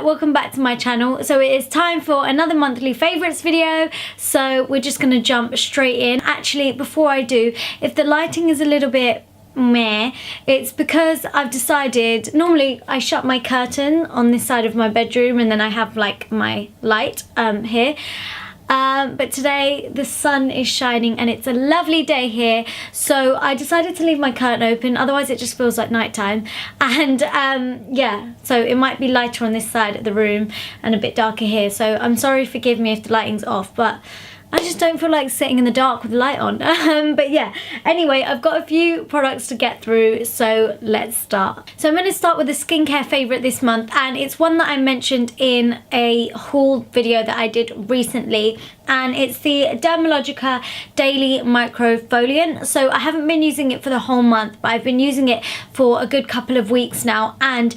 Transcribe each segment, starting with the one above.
welcome back to my channel. So it is time for another monthly favourites video, so we're just going to jump straight in. Actually, before I do, if the lighting is a little bit meh, it's because I've decided, normally I shut my curtain on this side of my bedroom and then I have like my light here. But today the sun is shining and it's a lovely day here, so I decided to leave my curtain open, otherwise it just feels like nighttime. And yeah, so it might be lighter on this side of the room and a bit darker here, so I'm sorry, forgive me if the lighting's off, but I just don't feel like sitting in the dark with the light on. But yeah, anyway, I've got a few products to get through, so let's start. So I'm going to start with a skincare favourite this month, and it's one that I mentioned in a haul video that I did recently, and it's the Dermalogica Daily Microfoliant. So I haven't been using it for the whole month, but I've been using it for a good couple of weeks now, and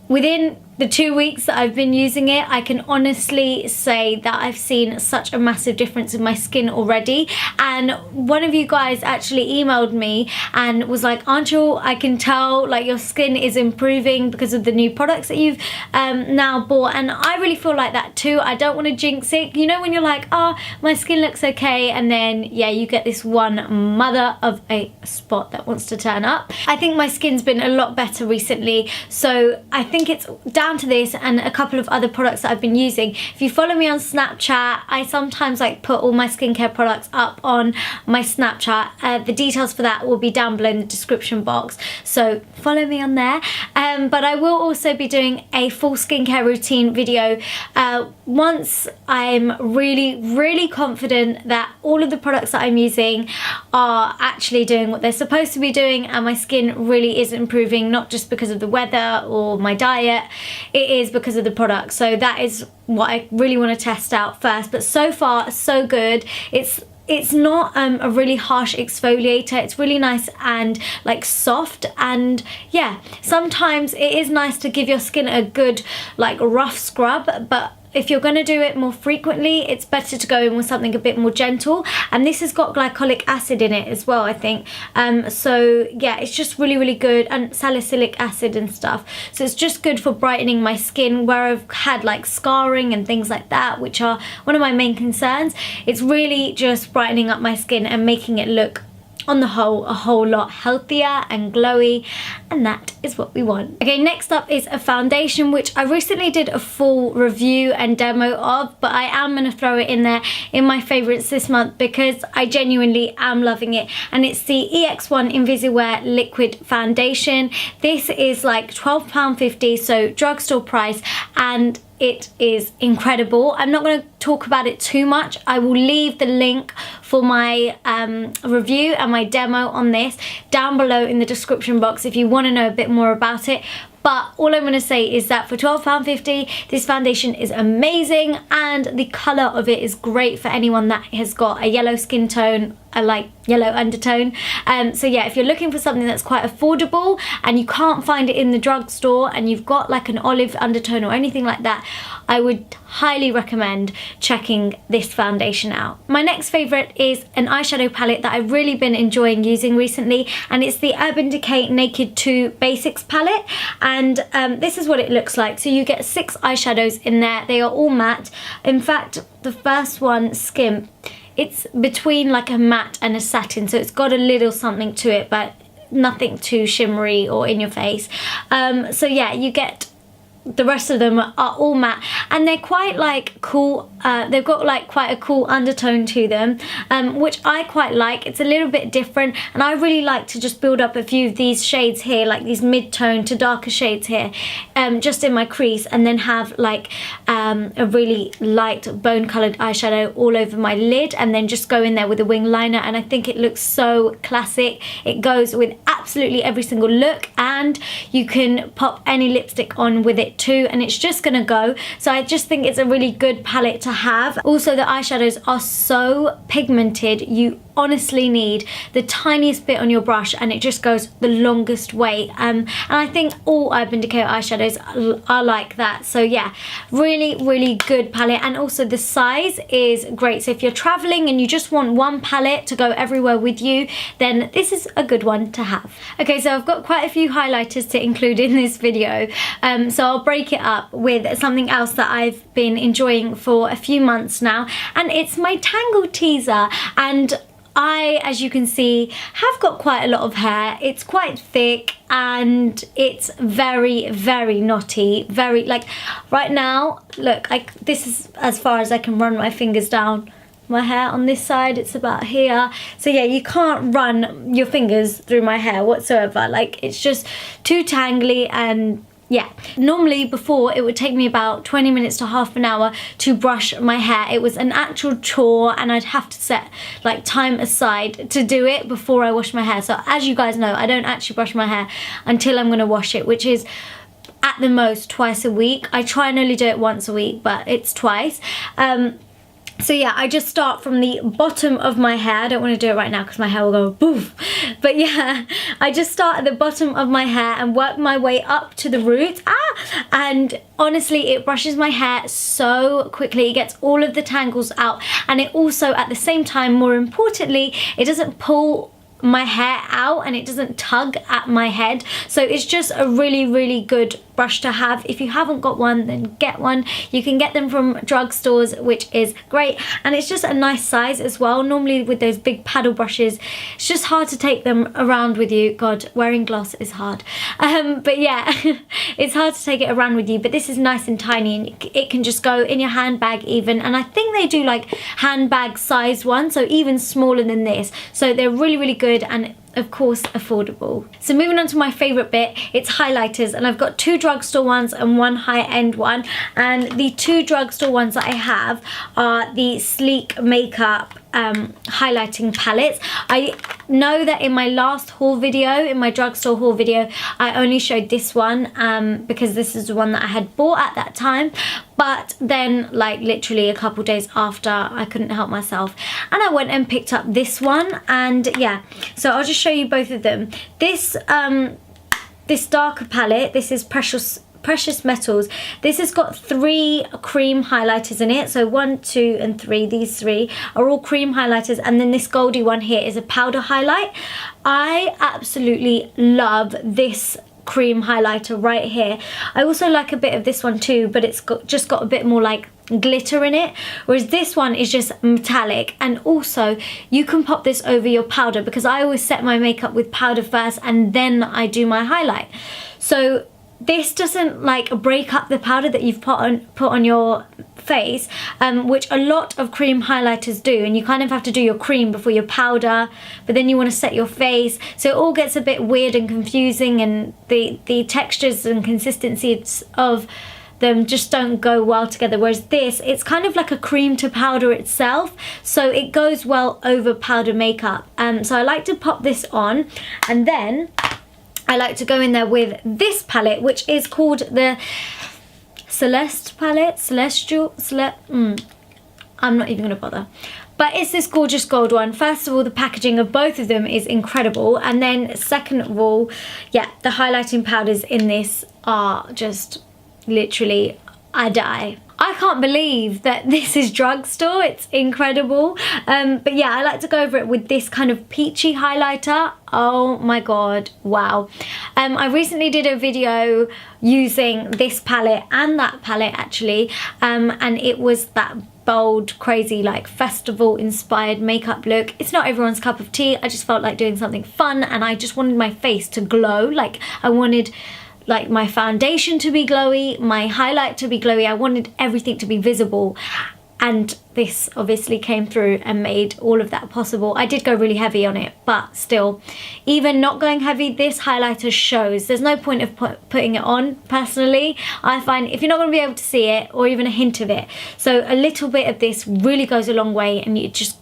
within the 2 weeks that I've been using it, I can honestly say that I've seen such a massive difference in my skin already. And one of you guys actually emailed me and was like, Ancha, I can tell like your skin is improving because of the new products that you've now bought. And I really feel like that too. I don't want to jinx it. You know when you're like, oh, my skin looks okay, and then yeah, you get this one mother of a spot that wants to turn up. I think my skin's been a lot better recently, so I think it's down to this and a couple of other products that I've been using. If you follow me on Snapchat, I sometimes like put all my skincare products up on my Snapchat. The details for that will be down below in the description box, so follow me on there. But I will also be doing a full skincare routine video once I'm really confident that all of the products that I'm using are actually doing what they're supposed to be doing and my skin really is improving, not just because of the weather or my diet. It is because of the product. So that is what I really want to test out first. But so far, so good. It's not a really harsh exfoliator. It's really nice and like soft, and yeah, sometimes it is nice to give your skin a good like rough scrub, but if you're going to do it more frequently, it's better to go in with something a bit more gentle. And this has got glycolic acid in it as well, I think. So yeah, it's just really good, and salicylic acid and stuff. So it's just good for brightening my skin where I've had like scarring and things like that, which are one of my main concerns. It's really just brightening up my skin and making it look, on the whole, a whole lot healthier and glowy, and that is what we want. Okay, next up is a foundation, which I recently did a full review and demo of, but I am going to throw it in there in my favourites this month because I genuinely am loving it, and it's the EX1 Invisiwear Liquid Foundation. This is like £12.50, so drugstore price, and it is incredible. I'm not going to talk about it too much. I will leave the link for my review and my demo on this down below in the description box if you want to know a bit more about it. But all I'm going to say is that for £12.50, this foundation is amazing, and the colour of it is great for anyone that has got a yellow skin tone, a like yellow undertone. So yeah, if you're looking for something that's quite affordable and you can't find it in the drugstore and you've got like an olive undertone or anything like that, I would highly recommend checking this foundation out. My next favourite is an eyeshadow palette that I've really been enjoying using recently, and it's the Urban Decay Naked 2 Basics palette, and this is what it looks like. So you get 6 eyeshadows in there. They are all matte. In fact, the first one, Skimp, it's between like a matte and a satin, so it's got a little something to it, but nothing too shimmery or in your face. So yeah, you get, the rest of them are all matte, and they're quite like cool. They've got like quite a cool undertone to them, which I quite like. It's a little bit different, and I really like to just build up a few of these shades here, like these mid-tone to darker shades here, just in my crease, and then have like a really light bone coloured eyeshadow all over my lid, and then just go in there with a wing liner, and I think it looks so classic. It goes with absolutely every single look, and you can pop any lipstick on with it too, and it's just gonna go. So I just think it's a really good palette to have. Also, the eyeshadows are so pigmented, you honestly need the tiniest bit on your brush and it just goes the longest way, and I think all Urban Decay eyeshadows are like that. So yeah, really good palette, and also the size is great. So if you're traveling and you just want one palette to go everywhere with you, then this is a good one to have. Okay, so I've got quite a few highlighters to include in this video, so I'll I'll break it up with something else that I've been enjoying for a few months now, and it's my Tangle teaser. And I, as you can see, have got quite a lot of hair. It's quite thick and it's very, very knotty. Very, like, right now, look, this is as far as I can run my fingers down my hair. On this side, it's about here. So yeah, you can't run your fingers through my hair whatsoever. Like, it's just too tangly. And yeah, normally before it would take me about 20 minutes to half an hour to brush my hair. It was an actual chore and I'd have to set like time aside to do it before I wash my hair. So as you guys know, I don't actually brush my hair until I'm gonna wash it, which is at the most twice a week. I try and only do it once a week, but it's twice. So yeah, I just start from the bottom of my hair. I don't want to do it right now because my hair will go poof. But yeah, I just start at the bottom of my hair and work my way up to the roots. And honestly, it brushes my hair so quickly. It gets all of the tangles out. And it also, at the same time, more importantly, it doesn't pull my hair out and it doesn't tug at my head. So it's just a really, really good brush to have. If you haven't got one, then get one. You can get them from drugstores, which is great, and it's just a nice size as well. Normally with those big paddle brushes, it's just hard to take them around with you. God, wearing gloss is hard. But yeah, it's hard to take it around with you, but this is nice and tiny and it can just go in your handbag even, and I think they do like handbag size ones, so even smaller than this. So they're really, really good and of course affordable. So moving on to my favorite bit, it's highlighters, and I've got two drugstore ones and one high-end one. And the two drugstore ones that I have are the Sleek Makeup highlighting palettes. I know that in my last haul video, in my drugstore haul video, I only showed this one because this is the one that I had bought at that time. But then, like, literally a couple days after, I couldn't help myself and I went and picked up this one. And yeah, so I'll just show you both of them. This this darker palette, this is Precious Metals. This has got 3 cream highlighters in it. So 1, 2 and 3, these 3 are all cream highlighters, and then this goldy one here is a powder highlight. I absolutely love this cream highlighter right here. I also like a bit of this one too, but it's just got a bit more like glitter in it, whereas this one is just metallic. And also you can pop this over your powder, because I always set my makeup with powder first and then I do my highlight. So this doesn't like break up the powder that you've put on your face, which a lot of cream highlighters do, and you kind of have to do your cream before your powder, but then you want to set your face, so it all gets a bit weird and confusing, and the textures and consistencies of them just don't go well together. Whereas this, it's kind of like a cream to powder itself, so it goes well over powder makeup. So I like to pop this on, and then I like to go in there with this palette, which is called the Celeste palette. I'm not even gonna bother. But it's this gorgeous gold one. First of all, the packaging of both of them is incredible. And then second of all, yeah, the highlighting powders in this are just literally, I die. I can't believe that this is drugstore. It's incredible. But yeah, I like to go over it with this kind of peachy highlighter. Oh my god, wow. I recently did a video using this palette and that palette actually, and it was that bold, crazy, like festival inspired makeup look. It's not everyone's cup of tea. I just felt like doing something fun, and I just wanted my face to glow. Like, I wanted like my foundation to be glowy, my highlight to be glowy. I wanted everything to be visible, and this obviously came through and made all of that possible. I did go really heavy on it, but still, even not going heavy, this highlighter shows. There's no point of putting it on, personally. I find if you're not going to be able to see it, or even a hint of it, so a little bit of this really goes a long way, and it just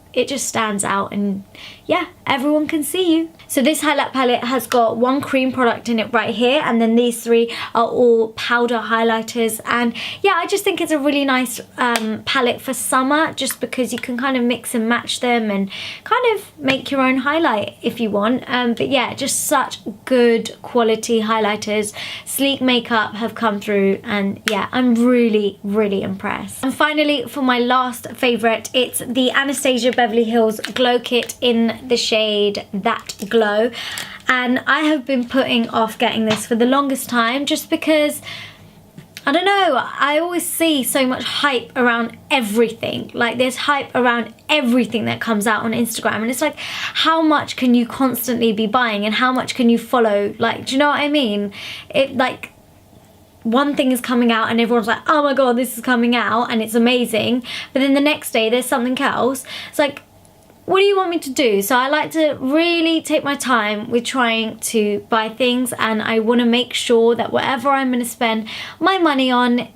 stands out, and yeah, everyone can see you. So this highlight palette has got 1 cream product in it right here, and then these 3 are all powder highlighters. And yeah, I just think it's a really nice palette for summer, just because you can kind of mix and match them and kind of make your own highlight if you want. But yeah, just such good quality highlighters. Sleek Makeup have come through, and yeah, I'm really, really impressed. And finally, for my last favorite, it's the Anastasia Beverly Hills Glow Kit in the shade That Glow. And I have been putting off getting this for the longest time, just because I don't know, I always see so much hype around everything. Like there's hype around everything that comes out on Instagram, and it's like, how much can you constantly be buying and how much can you follow? Like, do you know what I mean? It like, one thing is coming out and everyone's like, oh my god, this is coming out and it's amazing, but then the next day there's something else. It's like, what do you want me to do? So I like to really take my time with trying to buy things, and I want to make sure that whatever I'm going to spend my money on,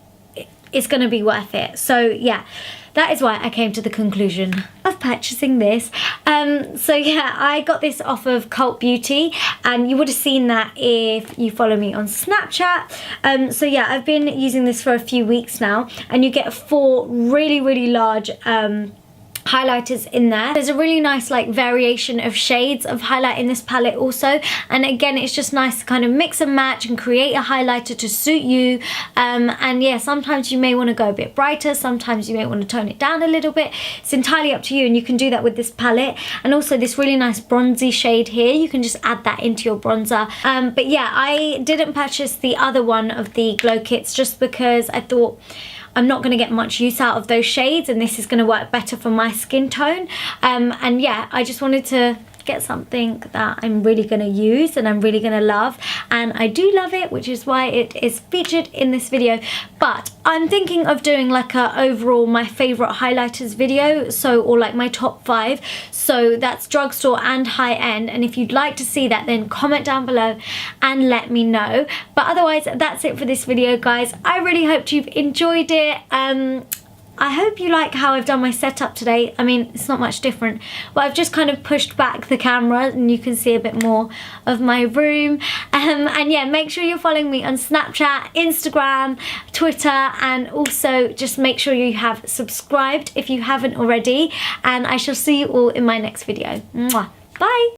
it's going to be worth it. So yeah, that is why I came to the conclusion of purchasing this. So yeah, I got this off of Cult Beauty, and you would have seen that if you follow me on Snapchat. So yeah, I've been using this for a few weeks now, and you get 4 really large highlighters in there. There's a really nice like variation of shades of highlight in this palette also, and again it's just nice to kind of mix and match and create a highlighter to suit you. And yeah, sometimes you may want to go a bit brighter, sometimes you may want to tone it down a little bit. It's entirely up to you, and you can do that with this palette. And also this really nice bronzy shade here, you can just add that into your bronzer. But yeah, I didn't purchase the other one of the glow kits just because I thought I'm not going to get much use out of those shades, and this is going to work better for my skin tone. And yeah, I just wanted to get something that I'm really going to use and I'm really going to love, and I do love it, which is why it is featured in this video. But I'm thinking of doing like a overall my favorite highlighters video, so, or like my top 5, so that's drugstore and high end. And if you'd like to see that, then comment down below and let me know. But otherwise, that's it for this video, guys. I really hope you've enjoyed it. I hope you like how I've done my setup today. I mean, it's not much different, but I've just kind of pushed back the camera and you can see a bit more of my room. And yeah, make sure you're following me on Snapchat, Instagram, Twitter, and also just make sure you have subscribed if you haven't already. And I shall see you all in my next video. Mwah. Bye!